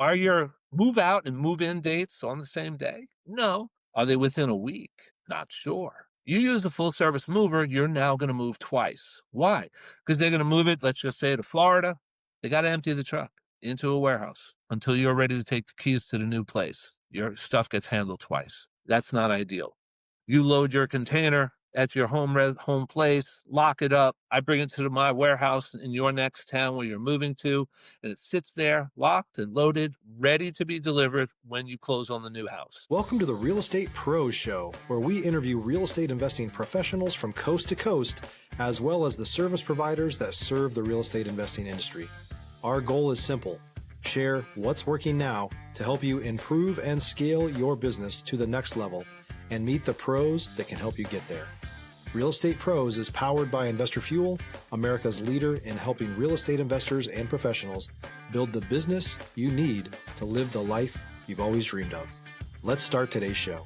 Are your move out and move in dates on the same day? No. Are they within a week? Not sure. You use a full service mover, you're now going to move twice. Why? Because they're going to move it, let's just say to Florida. They got to empty the truck into a warehouse until you're ready to take the keys to the new place. Your stuff gets handled twice. That's not ideal. You load your container at your home place, lock it up. I bring it to my warehouse in your next town where you're moving to, and it sits there locked and loaded, ready to be delivered when you close on the new house. Welcome to the Real Estate Pros Show, where we interview real estate investing professionals from coast to coast, as well as the service providers that serve the real estate investing industry. Our goal is simple: share what's working now to help you improve and scale your business to the next level and meet the pros that can help you get there. Real Estate Pros is powered by Investor Fuel, America's leader in helping real estate investors and professionals build the business you need to live the life you've always dreamed of. Let's start today's show.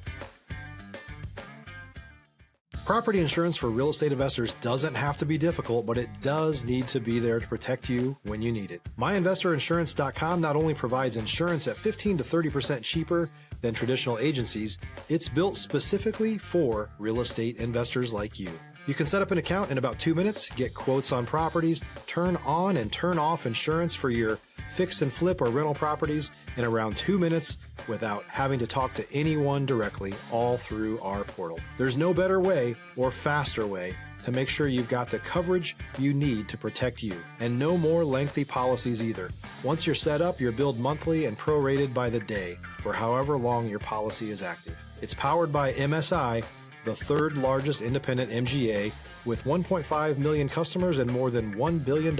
Property insurance for real estate investors doesn't have to be difficult, but it does need to be there to protect you when you need it. MyInvestorInsurance.com not only provides insurance at 15 to 30% cheaper than traditional agencies, it's built specifically for real estate investors like you. You can set up an account in about 2 minutes, get quotes on properties, turn on and turn off insurance for your fix and flip or rental properties in around 2 minutes without having to talk to anyone directly, all through our portal. There's no better way or faster way to make sure you've got the coverage you need to protect you, and no more lengthy policies either. Once you're set up, you're billed monthly and prorated by the day for however long your policy is active. It's powered by MSI, the third largest independent MGA, with 1.5 million customers and more than $1 billion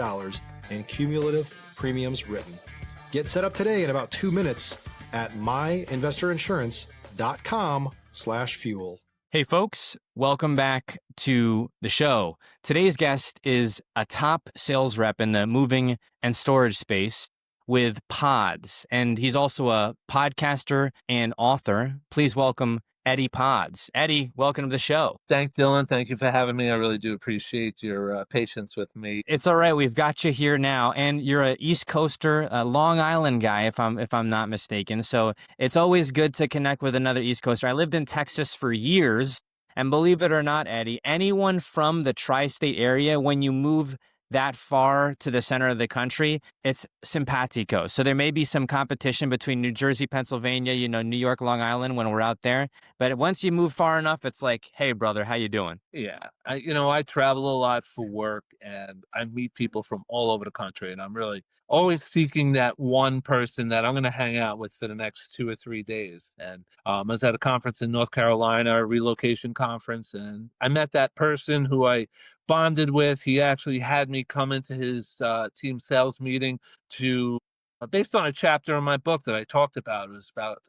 in cumulative premiums written. Get set up today in about 2 minutes at myinvestorinsurance.com/fuel. Hey folks, welcome back to the show. Today's guest is a top sales rep in the moving and storage space with Pods, and he's also a podcaster and author. Please welcome Eddie Pods. Eddie, welcome to the show. Thanks, Dylan. Thank you for having me. I really do appreciate your patience with me. It's all right. We've got you here now, and you're an East Coaster, a Long Island guy, if I'm not mistaken. So it's always good to connect with another East Coaster. I lived in Texas for years, and believe it or not, Eddie, anyone from the tri-state area, when you move that far to the center of the country, it's simpatico. So there may be some competition between New Jersey, Pennsylvania, New York, Long Island when we're out there. But once you move far enough, it's like, hey, brother, how you doing? Yeah, I travel a lot for work, and I meet people from all over the country, and I'm really always seeking that one person that I'm going to hang out with for the next 2 or 3 days. And I was at a conference in North Carolina, a relocation conference, and I met that person who I bonded with. He actually had me come into his team sales meeting to, based on a chapter in my book that I talked about. It was about,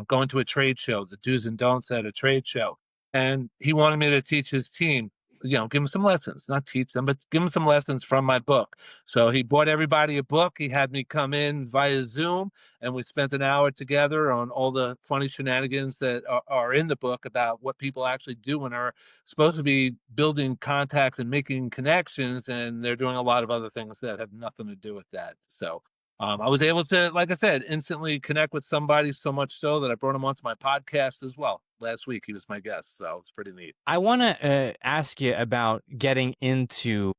going to a trade show, the do's and don'ts at a trade show. And he wanted me to teach his team, give them some lessons, not teach them, but give them some lessons from my book. So he bought everybody a book. He had me come in via Zoom, and we spent an hour together on all the funny shenanigans that are in the book about what people actually do when they're supposed to be building contacts and making connections, and they're doing a lot of other things that have nothing to do with that. So I was able to, like I said, instantly connect with somebody, so much so that I brought him onto my podcast as well. Last week, he was my guest, so it's pretty neat. I want to ask you about getting into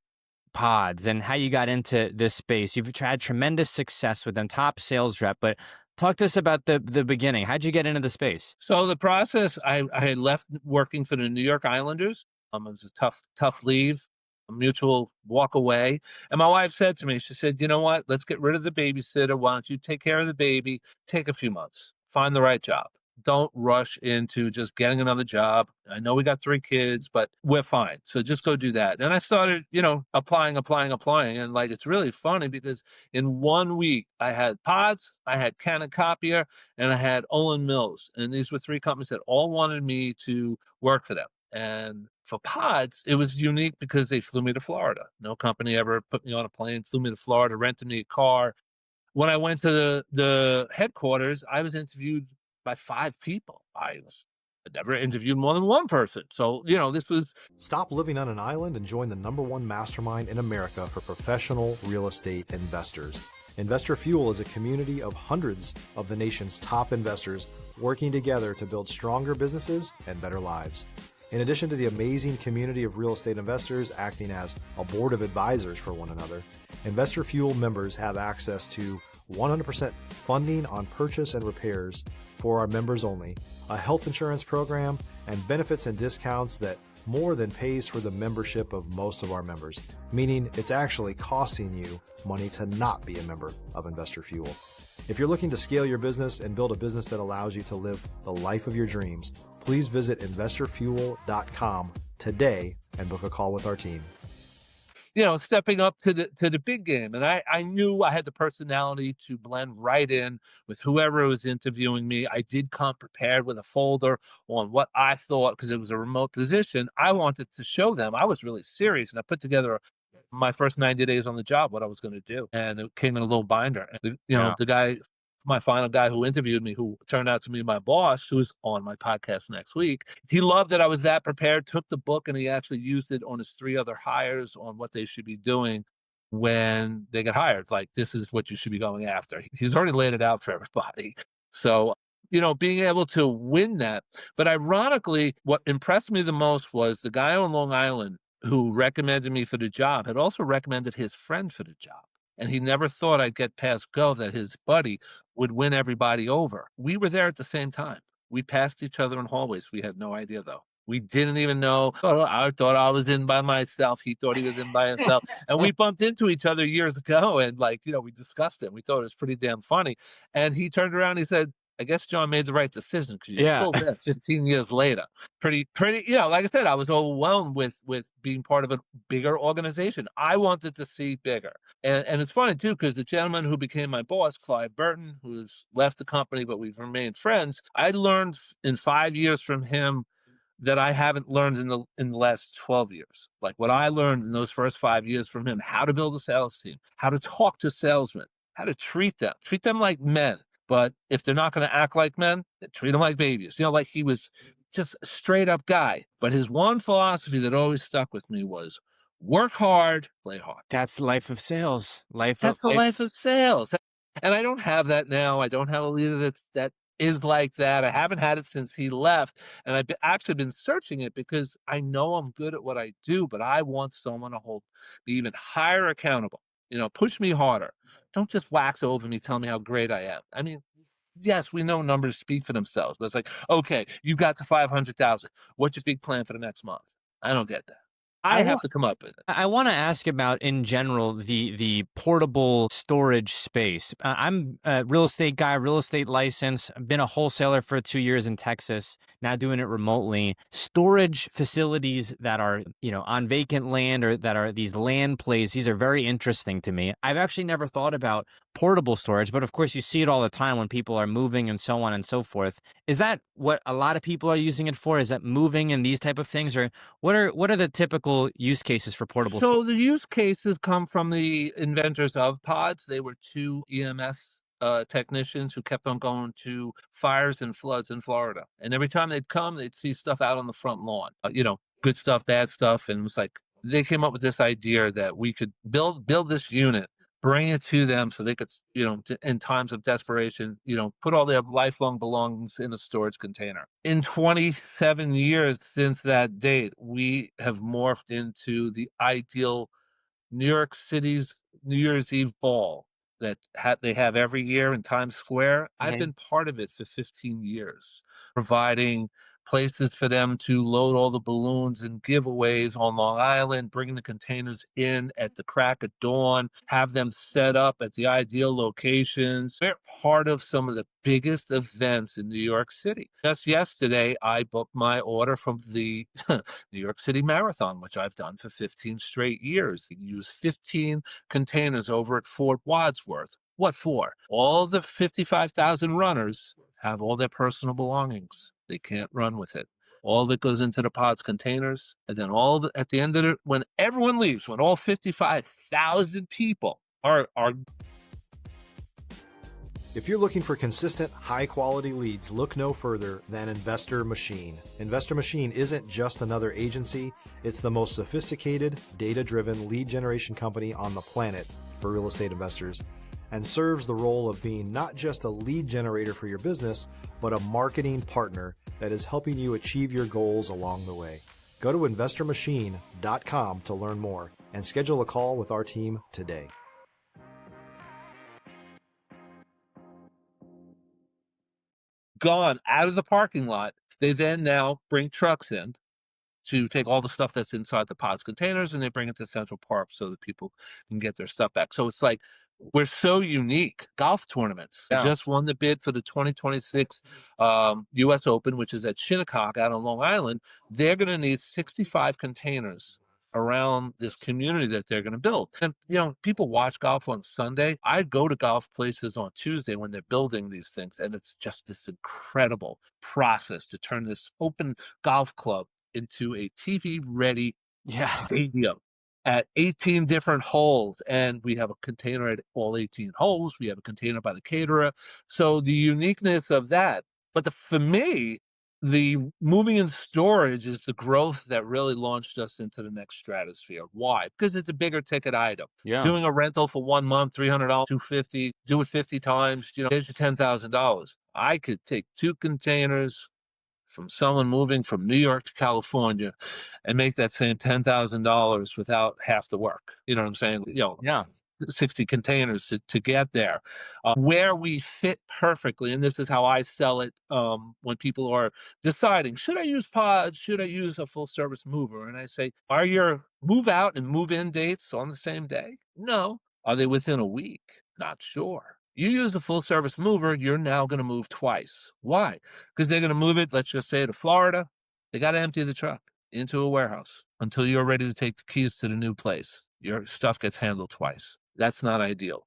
Pods and how you got into this space. You've had tremendous success with them, top sales rep, but talk to us about the beginning. How'd you get into the space? So the process, I had left working for the New York Islanders. It was a tough leave, a mutual walk away. And my wife said to me, she said, you know what, let's get rid of the babysitter. Why don't you take care of the baby? Take a few months, find the right job. Don't rush into just getting another job. I know we got 3 kids, but we're fine. So just go do that. And I started, applying. And it's really funny because in 1 week, I had Pods, I had Canon Copier, and I had Olin Mills. And these were 3 companies that all wanted me to work for them. And for Pods, it was unique because they flew me to Florida. No company ever put me on a plane, flew me to Florida, rented me a car. When I went to the headquarters, I was interviewed by 5 people. I never interviewed more than 1 person. So, this was... Stop living on an island and join the #1 mastermind in America for professional real estate investors. Investor Fuel is a community of hundreds of the nation's top investors working together to build stronger businesses and better lives. In addition to the amazing community of real estate investors acting as a board of advisors for one another, Investor Fuel members have access to 100% funding on purchase and repairs for our members only, a health insurance program, and benefits and discounts that more than pays for the membership of most of our members, meaning it's actually costing you money to not be a member of Investor Fuel. If you're looking to scale your business and build a business that allows you to live the life of your dreams, please visit investorfuel.com today and book a call with our team. Stepping up to the big game. And I knew I had the personality to blend right in with whoever was interviewing me. I did come prepared with a folder on what I thought, because it was a remote position. I wanted to show them I was really serious, and I put together my first 90 days on the job, what I was going to do. And it came in a little binder. And, the guy, my final guy who interviewed me, who turned out to be my boss, who's on my podcast next week, he loved that I was that prepared, took the book, and he actually used it on his 3 other hires on what they should be doing when they get hired. Like, this is what you should be going after. He's already laid it out for everybody. So, being able to win that. But ironically, what impressed me the most was the guy on Long Island who recommended me for the job had also recommended his friend for the job. And he never thought I'd get past go that his buddy would win everybody over. We were there at the same time. We passed each other in hallways. We had no idea, though. We didn't even know. Oh, I thought I was in by myself. He thought he was in by himself. And we bumped into each other years ago. And we discussed it. We thought it was pretty damn funny. And he turned around and he said, I guess John made the right decision, because you're still there 15 years later. Pretty, like I said, I was overwhelmed with being part of a bigger organization. I wanted to see bigger. And it's funny, too, because the gentleman who became my boss, Clive Burton, who's left the company, but we've remained friends, I learned in 5 years from him that I haven't learned in the last 12 years. Like, what I learned in those first 5 years from him: how to build a sales team, how to talk to salesmen, how to treat them like men. But if they're not going to act like men, then treat them like babies. Like, he was just a straight up guy. But his one philosophy that always stuck with me was work hard, play hard. That's life of sales. That's the life of sales. And I don't have that now. I don't have a leader that is like that. I haven't had it since he left. And I've actually been searching it, because I know I'm good at what I do, but I want someone to hold me even higher accountable. Push me harder. Don't just wax over me, tell me how great I am. I mean, yes, we know numbers speak for themselves, but it's like, okay, you got to 500,000. What's your big plan for the next month? I don't get that. I have to come up with it. I want to ask about, in general, the portable storage space. I'm a real estate guy, real estate license. I've been a wholesaler for 2 years in Texas, now doing it remotely. Storage facilities that are, on vacant land, or that are these land plays, these are very interesting to me. I've actually never thought about portable storage, but of course you see it all the time when people are moving and so on and so forth. Is that what a lot of people are using it for? Is that moving and these type of things? Or what are the typical use cases for portable storage? So the use cases come from the inventors of Pods. They were 2 EMS technicians who kept on going to fires and floods in Florida. And every time they'd come, they'd see stuff out on the front lawn, good stuff, bad stuff. And it was like, they came up with this idea that we could build this unit, bring it to them so they could, in times of desperation, put all their lifelong belongings in a storage container. In 27 years since that date, we have morphed into the ideal New York City's New Year's Eve ball that they have every year in Times Square. I've been part of it for 15 years, providing places for them to load all the balloons and giveaways on Long Island, bringing the containers in at the crack of dawn, have them set up at the ideal locations. We're part of some of the biggest events in New York City. Just yesterday, I booked my order from the New York City Marathon, which I've done for 15 straight years. You use 15 containers over at Fort Wadsworth. What for? All the 55,000 runners have all their personal belongings. They can't run with it. All of it goes into the Pods containers, and then at the end of it, when everyone leaves, when all 55,000 people are. If you're looking for consistent, high-quality leads, look no further than Investor Machine. Investor Machine isn't just another agency. It's the most sophisticated, data-driven lead generation company on the planet for real estate investors. and serves the role of being not just a lead generator for your business, but a marketing partner that is helping you achieve your goals along the way. Go to investormachine.com to learn more and schedule a call with our team today. Gone out of the parking lot. They then now bring trucks in to take all the stuff that's inside the pods containers, and they bring it to Central Park so that people can get their stuff back. So it's like, we're so unique. Golf tournaments. I just won the bid for the 2026 U.S. Open, which is at Shinnecock out on Long Island. They're going to need 65 containers around this community that they're going to build. And, people watch golf on Sunday. I go to golf places on Tuesday when they're building these things, and it's just this incredible process to turn this open golf club into a TV-ready stadium at 18 different holes. And we have a container at all 18 holes. We have a container by the caterer. So the uniqueness of that. But for me, the moving and storage is the growth that really launched us into the next stratosphere. Why? Because it's a bigger ticket item. Yeah. Doing a rental for 1 month, $300, $250, do it 50 times, there's your $10,000. I could take 2 containers from someone moving from New York to California and make that same $10,000 without half the work. You know what I'm saying? 60 containers to get there. Where we fit perfectly, and this is how I sell it when people are deciding, should I use pods? Should I use a full service mover? And I say, are your move out and move in dates on the same day? No. Are they within a week? Not sure. You use the full service mover, you're now going to move twice. Why? Because they're going to move it, let's just say, to Florida. They got to empty the truck into a warehouse until you're ready to take the keys to the new place. Your stuff gets handled twice. That's not ideal.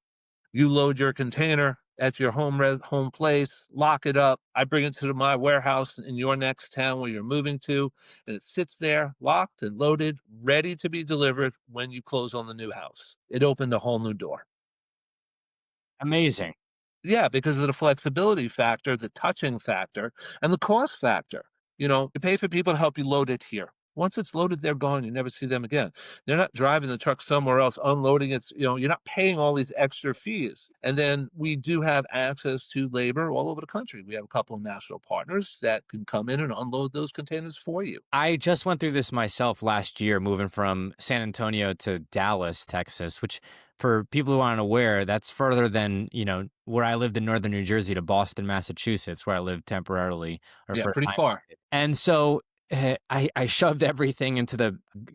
You load your container at your home place, lock it up. I bring it to my warehouse in your next town where you're moving to, and it sits there locked and loaded, ready to be delivered when you close on the new house. It opened a whole new door. Amazing. Yeah, because of the flexibility factor, the touching factor, and the cost factor. You pay for people to help you load it here. Once it's loaded, they're gone. You never see them again. They're not driving the truck somewhere else, unloading it. You're not paying all these extra fees. And then we do have access to labor all over the country. We have a couple of national partners that can come in and unload those containers for you. I just went through this myself last year, moving from San Antonio to Dallas, Texas, which, for people who aren't aware, that's further than, where I lived in northern New Jersey to Boston, Massachusetts, where I lived temporarily. Pretty far. And so I shoved everything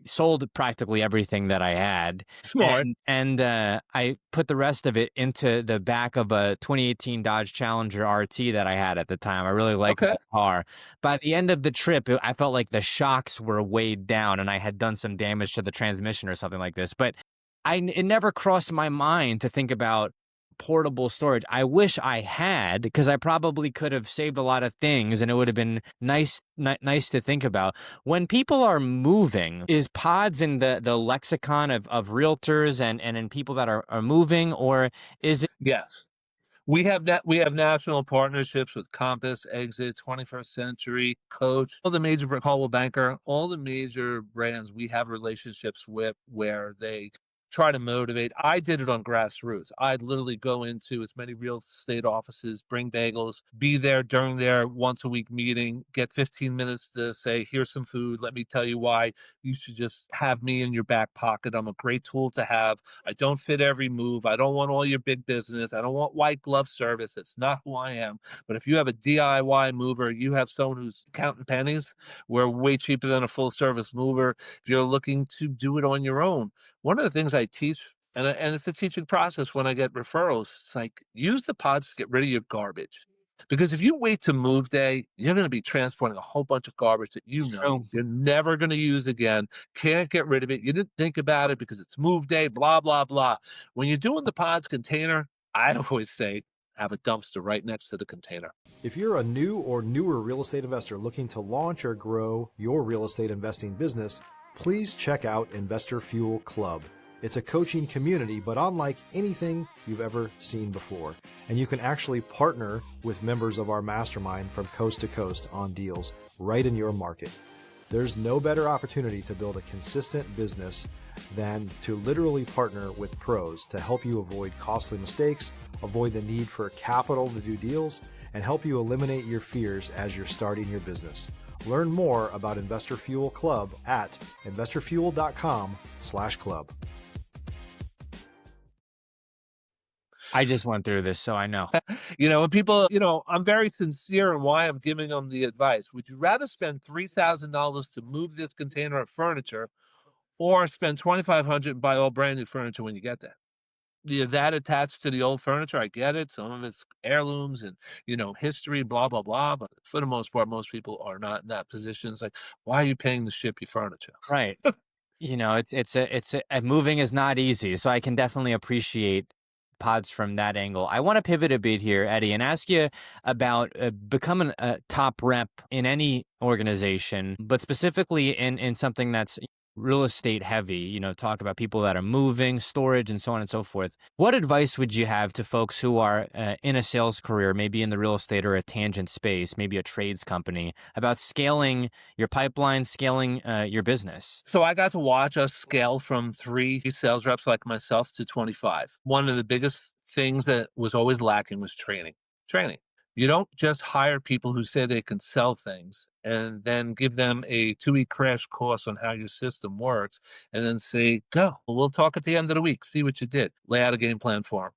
sold practically everything that I had. Smart. And I put the rest of it into the back of a 2018 Dodge Challenger RT that I had at the time. I really liked that car. By the end of the trip, I felt like the shocks were weighed down and I had done some damage to the transmission or something like this. But it never crossed my mind to think about portable storage. I wish I had, because I probably could have saved a lot of things and it would have been nice to think about. When people are moving, is pods in the lexicon of realtors and in people that are moving, or is it? Yes. We have national partnerships with Compass, Exit, 21st Century, Coach, all the major Coldwell Banker, all the major brands we have relationships with where they try to motivate. I did it on grassroots. I'd literally go into as many real estate offices, bring bagels, be there during their once a week meeting, get 15 minutes to say, here's some food. Let me tell you why you should just have me in your back pocket. I'm a great tool to have. I don't fit every move. I don't want all your big business. I don't want white glove service. It's not who I am. But if you have a DIY mover, you have someone who's counting pennies, we're way cheaper than a full service mover. If you're looking to do it on your own, one of the things I teach, and it's a teaching process when I get referrals, it's like, use the pods to get rid of your garbage. Because if you wait to move day, you're going to be transporting a whole bunch of garbage that you're never going to use again, can't get rid of it. You didn't think about it because it's move day, blah, blah, blah. When you're doing the pods container, I always say, have a dumpster right next to the container. If you're a new or newer real estate investor looking to launch or grow your real estate investing business, please check out Investor Fuel Club. It's a coaching community, but unlike anything you've ever seen before. And you can actually partner with members of our mastermind from coast to coast on deals right in your market. There's no better opportunity to build a consistent business than to literally partner with pros to help you avoid costly mistakes, avoid the need for capital to do deals, and help you eliminate your fears as you're starting your business. Learn more about Investor Fuel Club at investorfuel.com/club. I just went through this, so I know. And people, I'm very sincere in why I'm giving them the advice. Would you rather spend $3,000 to move this container of furniture or spend $2,500 and buy all brand new furniture when you get there? That attached to the old furniture, I get it. Some of it's heirlooms and, history, blah, blah, blah. But for the most part, most people are not in that position. It's like, why are you paying to ship your furniture? Right. It's moving is not easy, so I can definitely appreciate pods from that angle. I want to pivot a bit here, Eddie, and ask you about becoming a top rep in any organization, but specifically in something that's real estate heavy, talk about people that are moving, storage, and so on and so forth. What advice would you have to folks who are in a sales career, maybe in the real estate or a tangent space, maybe a trades company, about scaling your pipeline, scaling your business? So I got to watch us scale from 3 sales reps like myself to 25. One of the biggest things that was always lacking was training. Training. You don't just hire people who say they can sell things and then give them a 2-week crash course on how your system works and then say, go. We'll talk at the end of the week, see what you did. Lay out a game plan for them,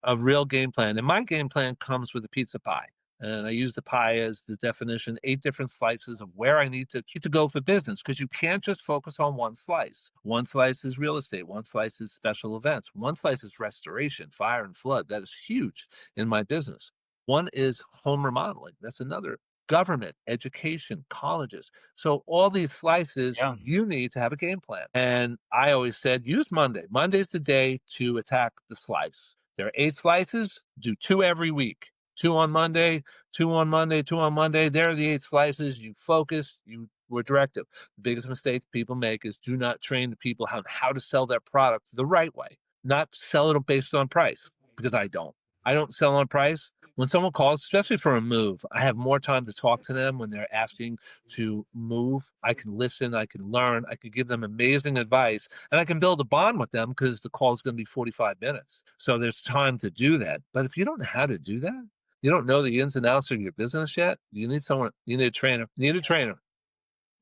a real game plan. And my game plan comes with a pizza pie. And I use the pie as the definition, 8 different slices of where I need to go for business, because you can't just focus on one slice. One slice is real estate. One slice is special events. One slice is restoration, fire and flood. That is huge in my business. One is home remodeling. That's another. Government, education, colleges. So all these slices, Yeah. you need to have a game plan. And I always said, use Monday. Monday's the day to attack the slice. There are 8 slices, do 2 every week. 2 on Monday, 2 on Monday, 2 on Monday. There are the 8 slices. You focus, you were directive. The biggest mistake people make is do not train the people how to sell their product the right way, not sell it based on price, because I don't. I don't sell on price. When someone calls, especially for a move, I have more time to talk to them when they're asking to move. I can listen, I can learn, I can give them amazing advice, and I can build a bond with them because the call is going to be 45 minutes. So there's time to do that. But if you don't know how to do that, you don't know the ins and outs of your business yet, you need a trainer. You need a trainer.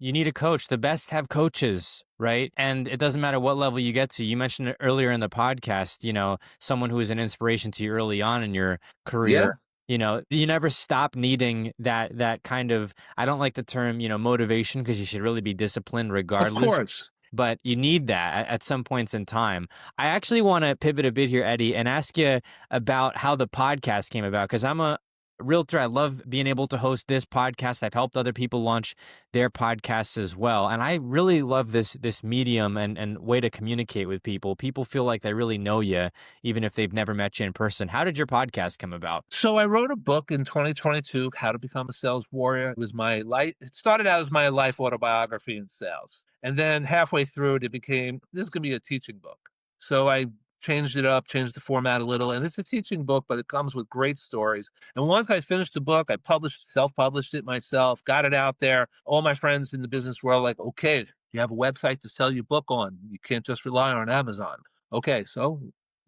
You need a coach. The best have coaches, right? And it doesn't matter what level you get to. You mentioned it earlier in the podcast, someone who is an inspiration to you early on in your Yeah, career. You never stop needing that kind of, I don't like the term, motivation, because you should really be disciplined of regardless. course. But you need that at some points in time. I actually want to pivot a bit here, Eddie, and ask you about how the podcast came about, because I'm a realtor. I love being able to host this podcast. I've helped other people launch their podcasts as well. And I really love this medium and way to communicate with people. People feel like they really know you, even if they've never met you in person. How did your podcast come about? So I wrote a book in 2022, How to Become a Sales Warrior. It was my life. It started out as my life autobiography in sales. And then halfway through it, it became, this is going to be a teaching book. So I changed it up, changed the format a little, and it's a teaching book, but it comes with great stories. And once I finished the book, I self-published it myself, got it out there. All my friends in the business world like, okay, you have a website to sell your book on. You can't just rely on Amazon. Okay, so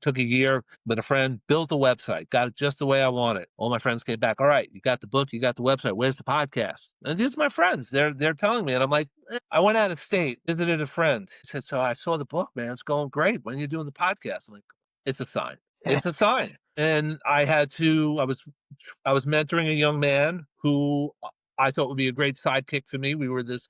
took a year with a friend, built a website, got it just the way I want it. All my friends came back. All right, you got the book, you got the website. Where's the podcast? And these are my friends. They're telling me, and I'm like, I went out of state, visited a friend. He said, so I saw the book, man. It's going great. When are you doing the podcast? I'm like, it's a sign. It's a sign. And I was mentoring a young man who I thought would be a great sidekick for me. We were the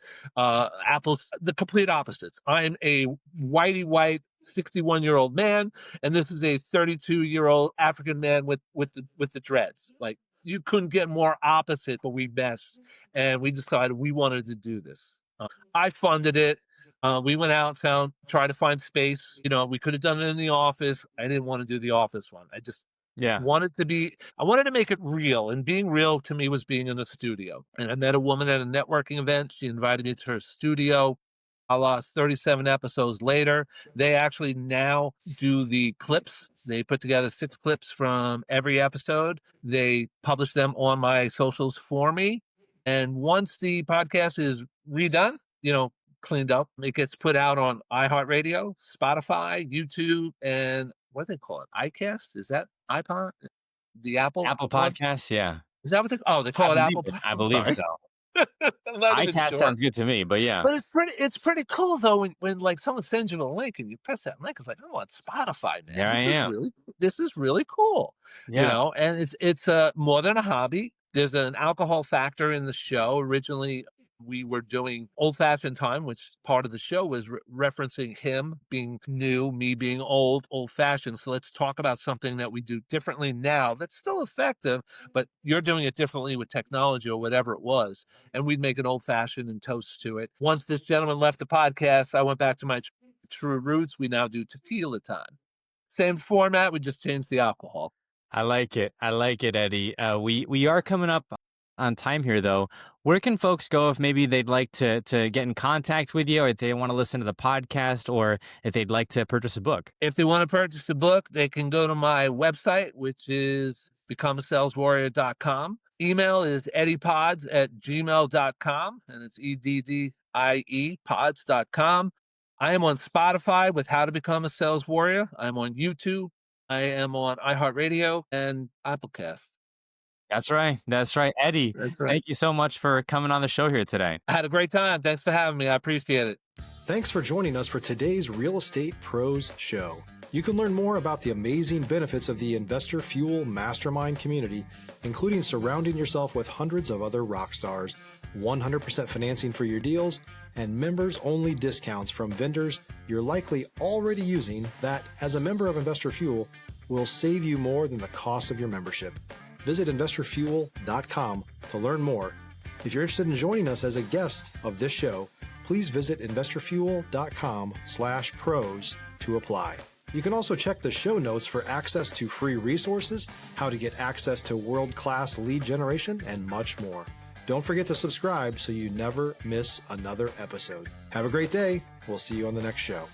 complete opposites. I'm a whitey white 61-year-old man, and this is a 32-year-old African man with the dreads. Like, you couldn't get more opposite, but we meshed, and we decided we wanted to do this. I funded it. We went out, tried to find space. We could have done it in the office. I didn't want to do the office one. I just Yeah. I wanted to make it real. And being real to me was being in a studio. And I met a woman at a networking event. She invited me to her studio. A la 37 episodes later, they actually now do the clips. They put together 6 clips from every episode. They publish them on my socials for me. And once the podcast is redone, cleaned up. It gets put out on iHeartRadio, Spotify, YouTube, and what do they call it? iCast? Is that iPod? The Apple Apple one? Podcasts, yeah. Is that what they call it Apple I I'm believe sorry. so. I'm not even iCast sure. sounds good to me, but yeah. But it's pretty cool though when like someone sends you the link and you press that link, it's like, I'm on Spotify, man. There I am. This is really cool. Yeah. And it's more than a hobby. There's an alcohol factor in the show. Originally we were doing old fashioned time, which part of the show was referencing him being new, me being old fashioned. So let's talk about something that we do differently now that's still effective, but you're doing it differently with technology or whatever it was, and we'd make an old fashioned and toast to it. Once this gentleman left the podcast, I went back to my true roots. We now do tequila time. Same format, we just changed the alcohol. I like it. I like it, Eddie. We are coming up on time here, though. Where can folks go if maybe they'd like to get in contact with you, or if they want to listen to the podcast, or if they'd like to purchase a book? If they want to purchase a book, they can go to my website, which is becomeasaleswarrior.com. Email is eddiepods@gmail.com, and it's EDDIE pods.com. I am on Spotify with How to Become a Sales Warrior. I'm on YouTube. I am on iHeartRadio and Applecast. That's right. That's right. Eddie, That's right. thank you so much for coming on the show here today. I had a great time. Thanks for having me. I appreciate it. Thanks for joining us for today's Real Estate Pros Show. You can learn more about the amazing benefits of the Investor Fuel Mastermind community, including surrounding yourself with hundreds of other rock stars, 100% financing for your deals, and members-only discounts from vendors you're likely already using that, as a member of Investor Fuel, will save you more than the cost of your membership. Visit investorfuel.com to learn more. If you're interested in joining us as a guest of this show, please visit investorfuel.com/pros to apply. You can also check the show notes for access to free resources, how to get access to world-class lead generation, and much more. Don't forget to subscribe so you never miss another episode. Have a great day. We'll see you on the next show.